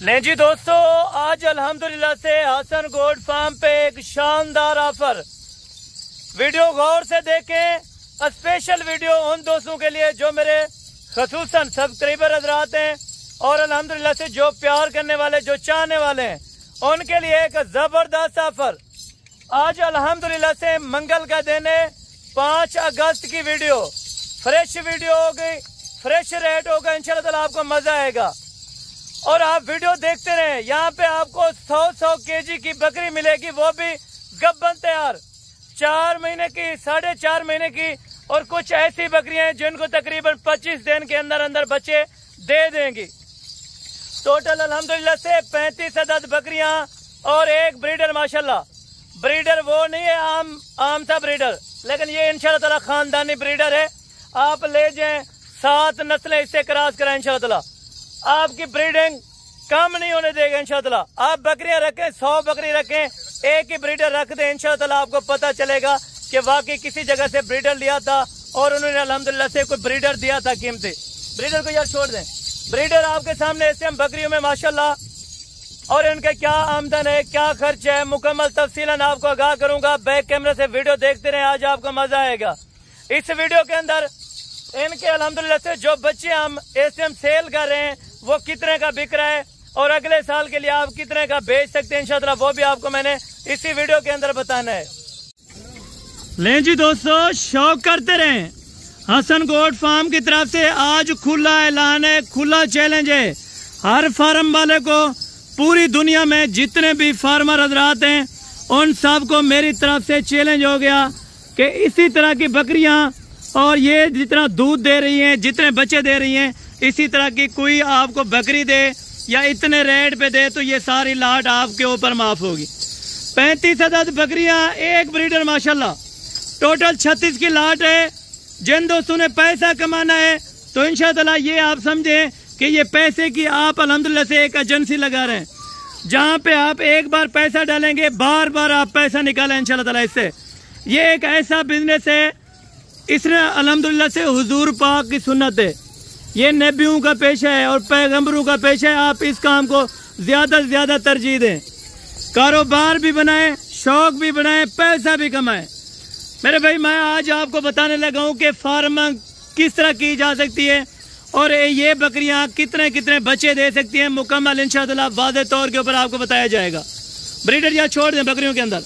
ले जी दोस्तों, आज अल्हम्दुलिल्लाह से हसन गोट फार्म पे एक शानदार ऑफर। वीडियो गौर से देखें। स्पेशल वीडियो उन दोस्तों के लिए जो मेरे खसूसन सब्सक्राइबर हजरात हैं और अल्हम्दुलिल्लाह से जो प्यार करने वाले, जो चाहने वाले हैं, उनके लिए एक जबरदस्त ऑफर। आज अल्हम्दुलिल्लाह से मंगल का दिन है, 5 अगस्त की वीडियो। फ्रेश वीडियो होगी, फ्रेश रेट होगा, इंशाल्लाह ताला आपको मजा आएगा। और आप वीडियो देखते रहें। यहाँ पे आपको 100 केजी की बकरी मिलेगी, वो भी गब्बन तैयार, 4 महीने की, 4.5 महीने की। और कुछ ऐसी बकरियां हैं जिनको तकरीबन 25 दिन के अंदर अंदर बच्चे दे देंगी। टोटल अल्हम्दुलिल्लाह से 35 अदद बकरियां और एक ब्रीडर। माशाल्लाह, ब्रीडर वो नहीं है आम सा ब्रीडर, लेकिन ये इंशाल्लाह ताला खानदानी ब्रीडर है। आप ले जाएं, 7 नस्लें इससे क्रॉस कराएं, इंशाल्लाह ताला आपकी ब्रीडिंग कम नहीं होने देगा। इंशाल्लाह आप बकरियां रखें, 100 बकरी रखें, एक ही ब्रीडर रख दें, इंशाल्लाह आपको पता चलेगा कि वाकई किसी जगह से ब्रीडर लिया था और उन्होंने अल्हम्दुलिल्लाह से कोई ब्रीडर दिया था कीमती। ब्रीडर को यार छोड़ दें। ब्रीडर आपके सामने ऐसे हम बकरियों में माशाल्लाह और इनके क्या आमदन है, क्या खर्च है, मुकम्मल तफसीलन आपको आगाह करूंगा। बैक कैमरा से वीडियो देखते रहे, आज आपको मजा आएगा। इस वीडियो के अंदर इनके अल्हम्दुलिल्लाह से जो बच्चे हम एसएम सेल कर रहे हैं वो कितने का बिक रहा है और अगले साल के लिए आप कितने का बेच सकते हैं, इंशाल्लाह वो भी आपको मैंने इसी वीडियो के अंदर बताना है। लें जी दोस्तों, शौक करते रहें। हसन गोट फार्म की तरफ से आज खुला ऐलान है, खुला चैलेंज है हर फार्म वाले को। पूरी दुनिया में जितने भी फार्मर हजरात हैं उन सब को मेरी तरफ से चैलेंज हो गया कि इसी तरह की बकरियां और ये जितना दूध दे रही हैं, जितने बच्चे दे रही हैं, इसी तरह की कोई आपको बकरी दे या इतने रेट पे दे तो ये सारी लाट आपके ऊपर माफ होगी। 35 अदद बकरियां, एक ब्रीडर, माशाल्लाह टोटल 36 की लाट है। जिन दोस्तों ने पैसा कमाना है तो इंशाल्लाह ये आप समझें कि ये पैसे की आप अल्हम्दुलिल्लाह से एक एजेंसी लगा रहे हैं, जहाँ पे आप एक बार पैसा डालेंगे, बार बार आप पैसा निकालें इंशाल्लाह ताला। इससे ये एक ऐसा बिजनेस है, इसने अल्हम्दुलिल्लाह से हुजूर पाक की सुन्नत है, ये नबियों का पेशा है और पैगंबरों का पेशा है। आप इस काम को ज्यादा से ज्यादा तरजीह दें, कारोबार भी बनाएं, शौक भी बनाएं, पैसा भी कमाएं। मेरे भाई, मैं आज आपको बताने लगा हूँ कि फार्मिंग किस तरह की जा सकती है और ये बकरियां कितने कितने बच्चे दे सकती हैं। मुकम्मल इंशाअल्लाह वाज़ेह तौर के ऊपर आपको बताया जाएगा। ब्रीडर या छोड़ दें, बकरियों के अंदर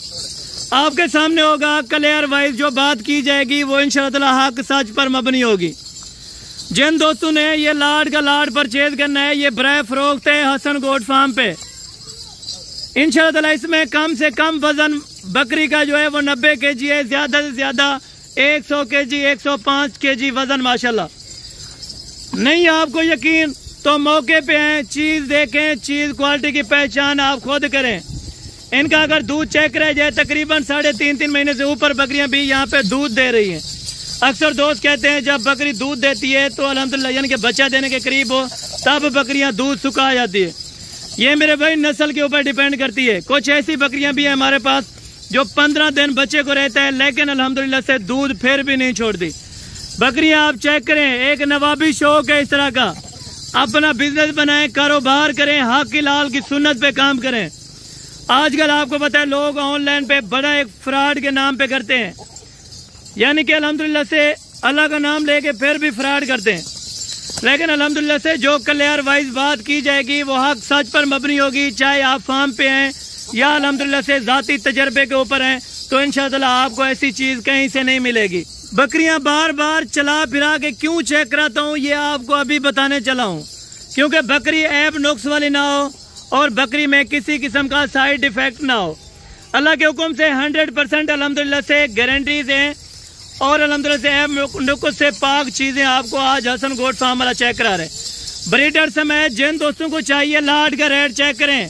आपके सामने होगा क्लियर वाइज जो बात की जाएगी वो इंशाअल्लाह हक सच पर मबनी होगी। जिन दोस्तों ने ये लाड का लाड परचेज करना है, ये बराए फरोख्त है हसन गोट फार्म पे। इंशाअल्लाह इसमें कम से कम वजन बकरी का जो है वो 90 केजी है, ज्यादा से ज्यादा 100 केजी, 105 केजी वजन माशाल्लाह। नहीं आपको यकीन तो मौके पे हैं, चीज देखें, चीज क्वालिटी की पहचान आप खुद करें। इनका अगर दूध चेक रह जाए, तकरीबन 3.5 महीने से ऊपर बकरियां भी यहाँ पे दूध दे रही हैं। अक्सर दोस्त कहते हैं जब बकरी दूध देती है तो अल्हम्दुलिल्लाह यानी कि बच्चा देने के करीब हो तब बकरियां दूध सुखा जाती है। ये मेरे भाई नस्ल के ऊपर डिपेंड करती है। कुछ ऐसी बकरियां भी है हमारे पास जो 15 दिन बच्चे को रहता है लेकिन अल्हम्दुलिल्लाह से दूध फिर भी नहीं छोड़ती। बकरियां आप चेक करें, एक नवाबी शौक है इस तरह का। अपना बिजनेस बनाएं, कारोबार करें, हक की लाल की सुन्नत पे काम करें। आजकल आपको पता है लोग ऑनलाइन पे बड़ा एक फ्रॉड के नाम पे करते हैं, यानी कि अल्हम्दुलिल्लाह से अल्लाह का नाम लेके फिर भी फ्रॉड करते हैं। लेकिन अल्हम्दुलिल्लाह से जो क्लियर वाइज बात की जाएगी वो हक सच पर मबनी होगी। चाहे आप फार्म पे हैं या अल्हम्दुलिल्लाह से जाती तजर्बे के ऊपर हैं तो इंशाअल्लाह आपको ऐसी चीज कहीं से नहीं मिलेगी। बकरियां बार बार चला फिरा के क्यों चेक कराता हूँ ये आपको अभी बताने चला हूँ, क्योंकि बकरी ऐब नुक्स वाली ना हो और बकरी में किसी किस्म का साइड इफेक्ट ना हो। अल्लाह के हुक्म से 100% अल्हम्दुलिल्लाह से गारंटीज हैं और अल्हम्दुलिल्लाह से ऐब नुक्स से पाक चीजें आपको आज हसन गोट फार्म वाला चेक करा रहे। ब्रीडर समेत जिन दोस्तों को चाहिए लाड का रेट चेक करें।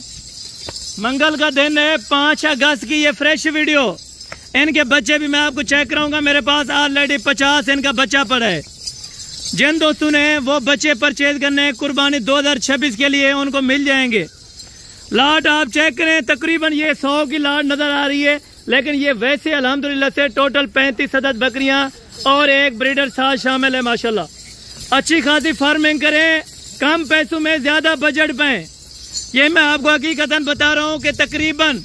मंगल का दिन है, 5 अगस्त की ये फ्रेश वीडियो। इनके बच्चे भी मैं आपको चेक कराऊंगा। मेरे पास ऑलरेडी 50 इनका बच्चा पड़ा है। जिन दोस्तों ने वो बच्चे परचेज करने हैं कुर्बानी 2026 के लिए, उनको मिल जाएंगे। लाट आप चेक करें, तकरीबन ये 100 की लाट नजर आ रही है, लेकिन ये वैसे अल्हम्दुलिल्लाह से टोटल 35 अदद बकरियां और एक ब्रीडर साथ शामिल है माशाल्लाह। अच्छी खासी फार्मिंग करें, कम पैसों में ज्यादा बजट पाएं। ये मैं आपको हकीकतन बता रहा हूँ कि तकरीबन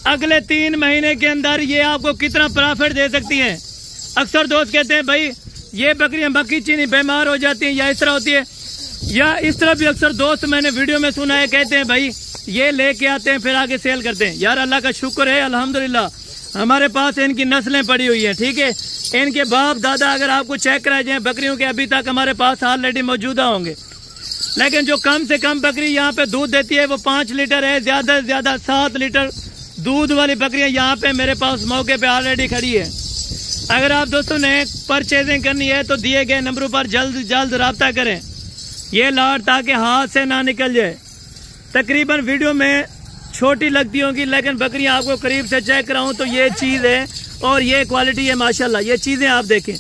अगले 3 महीने के अंदर ये आपको कितना प्रॉफिट दे सकती हैं। अक्सर दोस्त कहते हैं भाई ये बकरियां मक्खी चीनी बीमार हो जाती हैं या इस तरह होती है, या इस तरह भी अक्सर दोस्त मैंने वीडियो में सुना है कहते हैं भाई ये लेके आते हैं फिर आगे सेल करते हैं। यार अल्लाह का शुक्र है अल्हम्दुलिल्लाह हमारे पास इनकी नस्लें पड़ी हुई हैं, ठीक है। इनके बाप दादा अगर आपको चेक कराए जाए बकरियों के अभी तक हमारे पास ऑलरेडी मौजूदा होंगे, लेकिन जो कम से कम बकरी यहाँ पे दूध देती है वो 5 लीटर है, ज्यादा से ज्यादा 7 लीटर दूध वाली बकरियां यहाँ पे मेरे पास मौके पे ऑलरेडी खड़ी है। अगर आप दोस्तों ने परचेजिंग करनी है तो दिए गए नंबरों पर जल्द जल्द रब्ता करें ये लाट ताकि हाथ से ना निकल जाए। तकरीबन वीडियो में छोटी लगती होंगी लेकिन बकरियां आपको करीब से चेक कराऊं तो ये चीज़ है और ये क्वालिटी है माशाल्लाह। ये चीज़ें आप देखें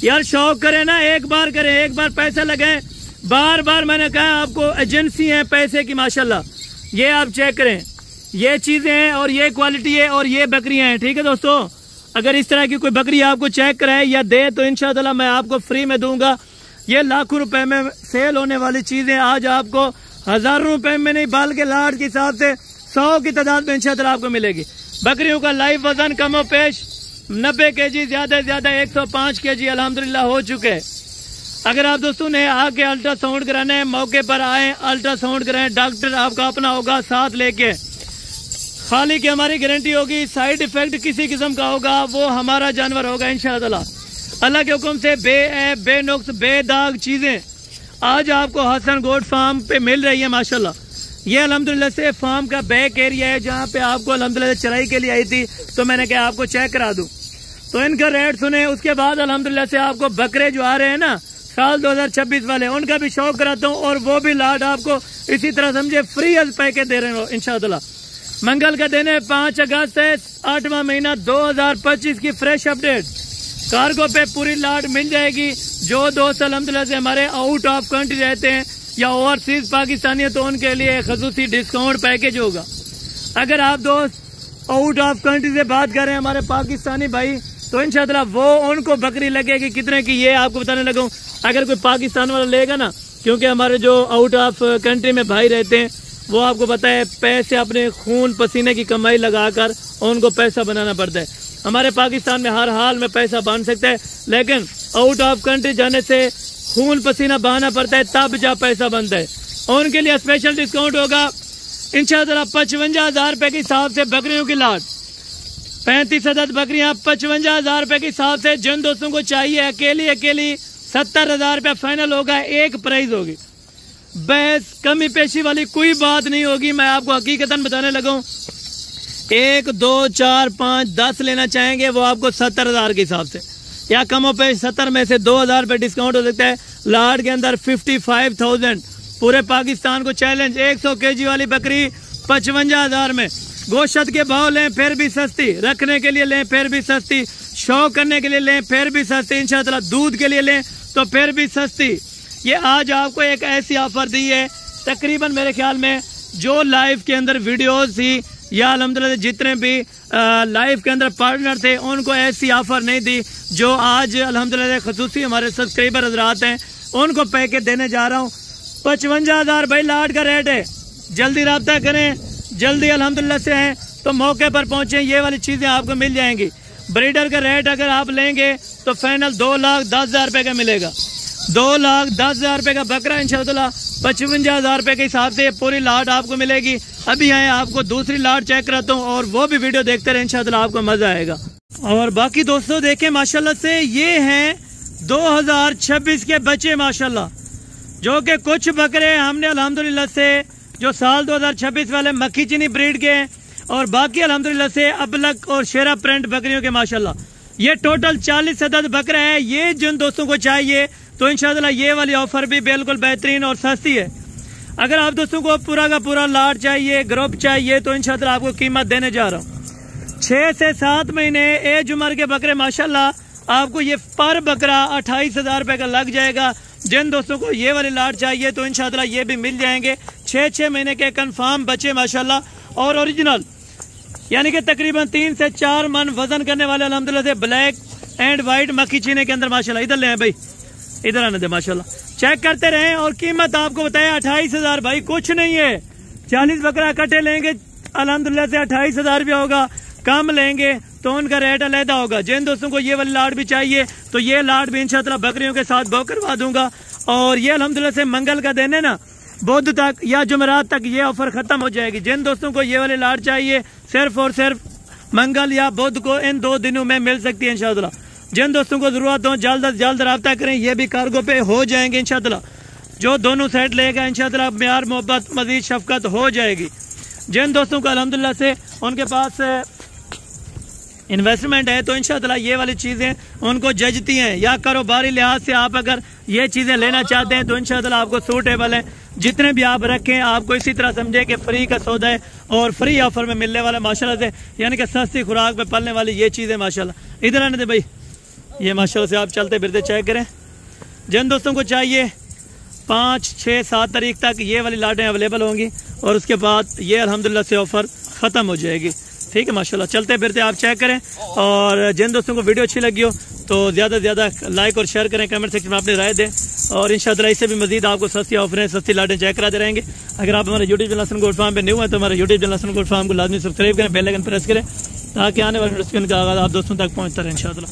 यार, शौक करें ना, एक बार करें, एक बार पैसा लगाएं, बार बार मैंने कहा आपको एजेंसी है पैसे की माशाल्लाह। ये आप चेक करें, ये चीज़ें हैं और ये क्वालिटी है और ये बकरियां हैं, ठीक है दोस्तों। अगर इस तरह की कोई बकरी आपको चेक कराए या दे तो इंशाअल्लाह मैं आपको फ्री में दूंगा। ये लाखों रुपए में सेल होने वाली चीज़ें आज आपको हजारों रुपए में नहीं बल्कि लाट के हिसाब से 100 की तादाद में इंशाअल्लाह आपको मिलेगी। बकरियों का लाइव वजन कम और पेश 90 kg, ज्यादा से ज्यादा 105 kg अल्हम्दुलिल्लाह हो चुके हैं। अगर आप दोस्तों ने आके अल्ट्रासाउंड कराना है मौके पर आए, अल्ट्रासाउंड कराएं, डॉक्टर आपका अपना होगा साथ लेके, खाली की हमारी गारंटी होगी, साइड इफेक्ट किसी किस्म का होगा वो हमारा जानवर होगा इंशाअल्लाह। अल्लाह के हुक्म से बेऐब बेनुक्स बेदाग चीजें आज आपको हसन गोट फार्म पे मिल रही है माशाल्लाह। ये अल्हम्दुलिल्लाह से फार्म का बैक एरिया है जहाँ पे आपको अल्हम्दुलिल्लाह चराई के लिए आई थी तो मैंने कहा आपको चेक करा दूं। तो इनका रेट सुने, उसके बाद अल्हम्दुलिल्लाह से आपको बकरे जो आ रहे हैं ना साल 2026 वाले उनका भी शौक कराता हूँ और वो भी लाट आपको इसी तरह समझे फ्री एज पैकेज दे रहे हो इंशाअल्लाह। मंगल का दिन है 5 अगस्त है, 8वां महीना 2025 की फ्रेश अपडेट। कार्गो पे पूरी लाट मिल जाएगी। जो दोस्त अल्हम्दुलिल्लाह से हमारे आउट ऑफ कंट्री रहते हैं या ओवरसीज पाकिस्तानी है तो उनके लिए खसूसी डिस्काउंट पैकेज होगा। अगर आप दोस्त आउट ऑफ कंट्री से बात करें हमारे पाकिस्तानी भाई तो इंशाअल्लाह वो उनको बकरी लगेगी कितने की ये आपको बताने लगा हूँ। अगर कोई पाकिस्तान वाला लेगा ना, क्योंकि हमारे जो आउट ऑफ कंट्री में भाई रहते हैं वो आपको पता है पैसे अपने खून पसीने की कमाई लगाकर उनको पैसा बनाना पड़ता है। हमारे पाकिस्तान में हर हाल में पैसा बन सकता है लेकिन आउट ऑफ कंट्री जाने से खून पसीना बहाना पड़ता है तब जा पैसा बनता है। उनके लिए स्पेशल डिस्काउंट होगा इंशाअल्लाह। 55,000 रुपए के हिसाब से बकरियों की लाट 35 अदद बकरियां 55,000 रुपए के हिसाब से। जिन दोस्तों को चाहिए अकेली 70,000 रुपया फाइनल होगा, एक प्राइस होगी, बस कमी पेशी वाली कोई बात नहीं होगी। मैं आपको हकीकतन बताने लगा हूँ। 1 2 4 5 10 लेना चाहेंगे वो आपको 70,000 के हिसाब से या कमो पेश 70 में से 2,000 रुपये डिस्काउंट हो सकता है। लाट के अंदर 55,000 पूरे पाकिस्तान को चैलेंज। 100 kg वाली बकरी 55,000 में। गोश्त के भाव लें फिर भी सस्ती, रखने के लिए लें फिर भी सस्ती, शौक करने के लिए लें फिर भी सस्ती, इंशाअल्लाह दूध के लिए लें तो फिर भी सस्ती। ये आज आपको एक ऐसी ऑफर दी है तकरीबन मेरे ख्याल में जो लाइव के अंदर वीडियोस थी या अल्हम्दुलिल्लाह जितने भी लाइव के अंदर पार्टनर थे उनको ऐसी ऑफर नहीं दी जो आज अल्हम्दुलिल्लाह खसूसी हमारे सब्सक्राइबर हजरात हैं उनको पैकेज देने जा रहा हूँ। 55,000 भाई लाट का रेट है। जल्दी रब्ता करें, जल्दी अल्हम्दुलिल्लाह से हैं तो मौके पर पहुंचे, ये वाली चीजें आपको मिल जाएंगी। ब्रीडर का रेट अगर आप लेंगे तो फाइनल 2,10,000 रुपए का मिलेगा। 2,10,000 रुपए का बकरा इंशाअल्लाह 55,000 रुपए के हिसाब से पूरी लाट आपको मिलेगी। अभी आए आपको दूसरी लाट चेक कराता हूँ और वो भी वीडियो देखते रहे, इंशाअल्लाह आपको मजा आएगा। और बाकी दोस्तों देखें माशाल्लाह से ये हैं 2026 के बच्चे माशाल्लाह, जो कि कुछ बकरे हमने अल्हम्दुलिल्लाह से जो साल 2026 वाले मक्खी चीनी ब्रीड के हैं और बाकी अल्हम्दुलिल्लाह से अबलक और शेरा प्रिंट बकरियों के माशाल्लाह। ये टोटल 40 अदद बकरा है। ये जिन दोस्तों को चाहिए तो इंशाअल्लाह ये वाली ऑफर भी बिल्कुल बेहतरीन और सस्ती है। अगर आप दोस्तों को पूरा का पूरा लाट चाहिए, ग्रुप चाहिए तो इंशाअल्लाह आपको कीमत देने जा रहा हूँ। 6 से 7 महीने एज उम्र के बकरे माशाल्लाह आपको ये पर बकरा 28,000 रुपए का लग जाएगा। जिन दोस्तों को ये वाली लाट चाहिए तो इंशाअल्लाह ये भी मिल जाएंगे। 6 महीने के कंफर्म बच्चे माशाल्लाह और ओरिजिनल, यानी कि तकरीबन 3 से 4 मन वजन करने वाले अल्हम्दुलिल्लाह से ब्लैक एंड व्हाइट मक्खी चीने के अंदर माशाल्लाह। इधर ले आए भाई, इधर आने दे माशाल्लाह। चेक करते रहें और कीमत आपको बताया 28,000 भाई, कुछ नहीं है। 40 बकरा इकट्ठे लेंगे अल्हम्दुलिल्लाह से 28,000 रुपया होगा। कम लेंगे तो उनका रेट अलहदा होगा। जिन दोस्तों को ये वाली लाट भी चाहिए तो ये लाट भी इंशाअल्लाह बकरियों के साथ बो करवा दूंगा। और ये अल्हम्दुलिल्लाह से मंगल का दिन है ना, बुध तक या जुमेरात तक ये ऑफर खत्म हो जाएगी। जिन दोस्तों को ये वाली लाट चाहिए सिर्फ और सिर्फ मंगल या बुध को इन 2 दिनों में मिल सकती है इंशाअल्लाह। जिन दोस्तों को जरूरत हो जल्द अज जल्द रब्ता करें, ये भी कार्गो पे हो जाएंगे इंशाअल्लाह। जो दोनों सेट लेगा इंशाअल्लाह प्यार मोहब्बत मजीद शफकत हो जाएगी। जिन दोस्तों को अल्हम्दुलिल्लाह से उनके पास इन्वेस्टमेंट है तो इंशाअल्लाह ये वाली चीज़ें उनको जजती हैं, या कारोबारी लिहाज से आप अगर ये चीज़ें लेना चाहते हैं तो इंशाअल्लाह आपको सूटेबल है। जितने भी आप रखें आपको इसी तरह समझे कि फ्री का सौदा है और फ्री ऑफर में मिलने वाला माशाल्लाह से, यानी कि सस्ती खुराक पे पलने वाली ये चीज़ें माशाल्लाह। इधर आने दे भाई, ये माशाल्लाह से आप चलते फिरते चेक करें। जिन दोस्तों को चाहिए 5, 6, 7 तारीख तक ये वाली लाटें अवेलेबल होंगी और उसके बाद ये अल्हम्दुलिल्लाह से ऑफर ख़त्म हो जाएगी। ठीक है माशाल्लाह, चलते फिरते आप चेक करें। और जिन दोस्तों को वीडियो अच्छी लगी हो तो ज़्यादा से ज़्यादा लाइक और शेयर करें, कमेंट सेक्शन में अपनी राय दें और इंशाअल्लाह इससे भी मजीद आपको सस्ती ऑफरें सस्ती लाटें चेक कराते रहेंगे। अगर आप हमारे YouTube channel Hasan Gold Farm पे न्यू है तो हमारे YouTube channel Hasan Gold Farm को लाजमी सब्सक्राइब करें, बेल आइकन प्रेस करें ताकि आने वाले नोटिफिकेशन का आगाज़ आप दोस्तों तक पहुँचता रहे इंशाअल्लाह।